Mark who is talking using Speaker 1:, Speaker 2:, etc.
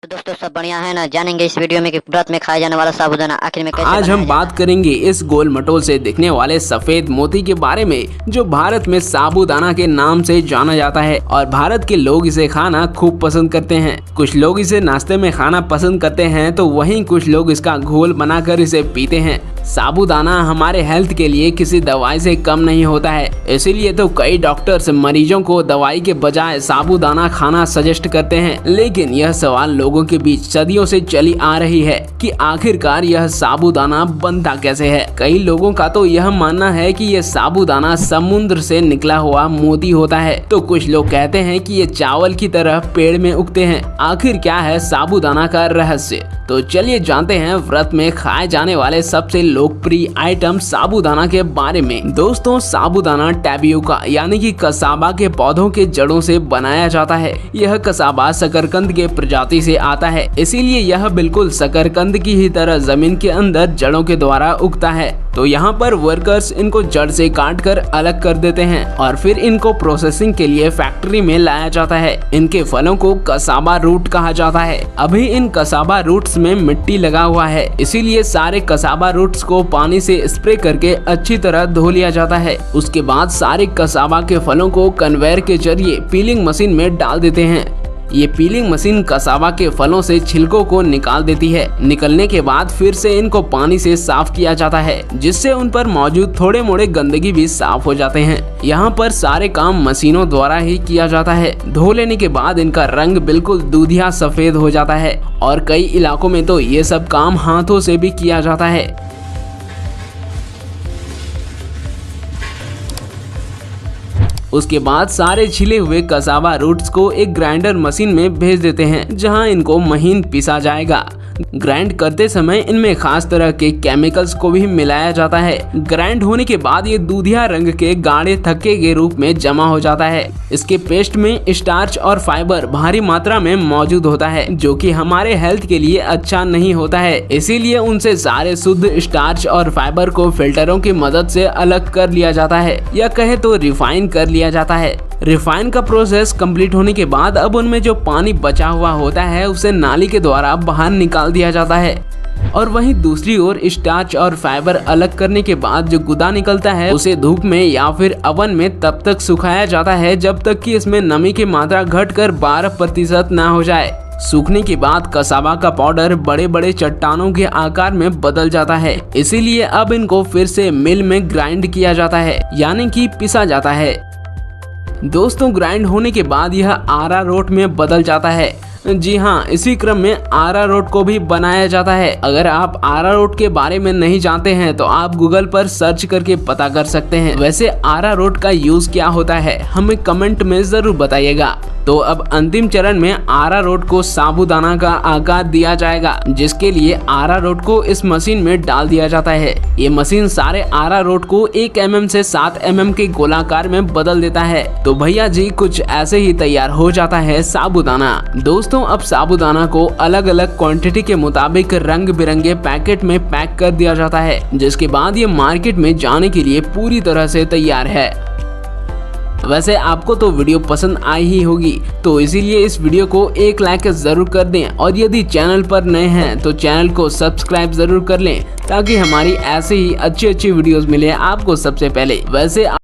Speaker 1: तो दोस्तों सब बढ़िया है ना। जानेंगे इस वीडियो में कि व्रत में खाया जाने वाला साबूदाना आखिर में कैसे
Speaker 2: आज हम बात करेंगे इस गोल मटोल से दिखने वाले सफेद मोती के बारे में, जो भारत में साबूदाना के नाम से जाना जाता है और भारत के लोग इसे खाना खूब पसंद करते हैं। कुछ लोग इसे नाश्ते में खाना पसंद करते हैं तो वहीं कुछ लोग इसका घोल बनाकर इसे पीते हैं। साबूदाना हमारे हेल्थ के लिए किसी दवाई से कम नहीं होता है, इसीलिए तो कई डॉक्टर्स मरीजों को दवाई के बजाय साबूदाना खाना सजेस्ट करते हैं। लेकिन यह सवाल लोगों के बीच सदियों से चली आ रही है कि आखिरकार यह साबूदाना बनता कैसे है। कई लोगों का तो यह मानना है कि यह साबूदाना समुद्र से निकला हुआ मोती होता है, तो कुछ लोग कहते हैं कि ये चावल की तरह पेड़ में उगते हैं। आखिर क्या है साबूदाना का रहस्य, तो चलिए जानते हैं व्रत में खाए जाने वाले सबसे लोकप्रिय आइटम साबूदाना के बारे में। दोस्तों, साबूदाना टैपियोका यानी कि कसाबा के पौधों के जड़ों से बनाया जाता है। यह कसाबा शकरकंद के प्रजाति से आता है, इसीलिए यह बिल्कुल शकरकंद की ही तरह जमीन के अंदर जड़ों के द्वारा उगता है। तो यहाँ पर वर्कर्स इनको जड़ से काट कर अलग कर देते हैं और फिर इनको प्रोसेसिंग के लिए फैक्ट्री में लाया जाता है। इनके फलों को कसाबा रूट कहा जाता है। अभी इन कसाबा रूट्स में मिट्टी लगा हुआ है, इसीलिए सारे कसाबा रूट्स को पानी से स्प्रे करके अच्छी तरह धो लिया जाता है। उसके बाद सारे कसाबा के फलों को कन्वेयर के जरिए पीलिंग मशीन में डाल देते हैं। ये पीलिंग मशीन कसाबा के फलों से छिलकों को निकाल देती है। निकलने के बाद फिर से इनको पानी से साफ किया जाता है, जिससे उन पर मौजूद थोड़े मोड़े गंदगी भी साफ हो जाते हैं। यहाँ पर सारे काम मशीनों द्वारा ही किया जाता है। धो लेने के बाद इनका रंग बिल्कुल दूधिया सफेद हो जाता है और कई इलाकों में तो ये सब काम हाथों से भी किया जाता है। उसके बाद सारे छिले हुए कसाबा रूट्स को एक ग्राइंडर मशीन में भेज देते हैं, जहां इनको महीन पिसा जाएगा। ग्राइंड करते समय इनमें खास तरह के केमिकल्स को भी मिलाया जाता है। ग्राइंड होने के बाद ये दूधिया रंग के गाढ़े थक्के के रूप में जमा हो जाता है। इसके पेस्ट में स्टार्च और फाइबर भारी मात्रा में मौजूद होता है, जो कि हमारे हेल्थ के लिए अच्छा नहीं होता है। इसीलिए उनसे सारे शुद्ध स्टार्च और फाइबर को फिल्टरों की मदद से अलग कर लिया जाता है, या कहे तो रिफाइन कर लिया जाता है। रिफाइन का प्रोसेस कंप्लीट होने के बाद अब उनमें जो पानी बचा हुआ होता है उसे नाली के द्वारा बाहर निकाल दिया जाता है। और वहीं दूसरी ओर स्टार्च और फाइबर अलग करने के बाद जो गुदा निकलता है उसे धूप में या फिर ओवन में तब तक सुखाया जाता है जब तक कि इसमें नमी की मात्रा घटकर 12% ना हो जाए। सूखने के बाद कसाबा का पाउडर बड़े बड़े चट्टानों के आकार में बदल जाता है, इसीलिए अब इनको फिर से मिल में ग्राइंड किया जाता है, यानी कि पिसा जाता है। दोस्तों, ग्राइंड होने के बाद यह आरा रोट में बदल जाता है। जी हाँ, इसी क्रम में आरा रोट को भी बनाया जाता है। अगर आप आरा रोट के बारे में नहीं जानते हैं तो आप गूगल पर सर्च करके पता कर सकते हैं। वैसे आरा रोट का यूज क्या होता है हमें कमेंट में जरूर बताइएगा। तो अब अंतिम चरण में आरा रोट को साबूदाना का आकार दिया जाएगा, जिसके लिए आरा रोट को इस मशीन में डाल दिया जाता है। ये मशीन सारे आरा रोट को 1 mm से 7 mm के गोलाकार में बदल देता है। तो भैया जी, कुछ ऐसे ही तैयार हो जाता है साबूदाना। दोस्तों, अब साबूदाना को अलग अलग क्वांटिटी के मुताबिक रंग बिरंगे पैकेट में पैक कर दिया जाता है, जिसके बाद ये मार्केट में जाने के लिए पूरी तरह से तैयार है। वैसे आपको तो वीडियो पसंद आई ही होगी, तो इसीलिए इस वीडियो को एक लाइक जरूर कर दें और यदि चैनल पर नए हैं तो चैनल को सब्सक्राइब जरूर कर लें, ताकि हमारी ऐसे ही अच्छी वीडियोस मिले आपको सबसे पहले। वैसे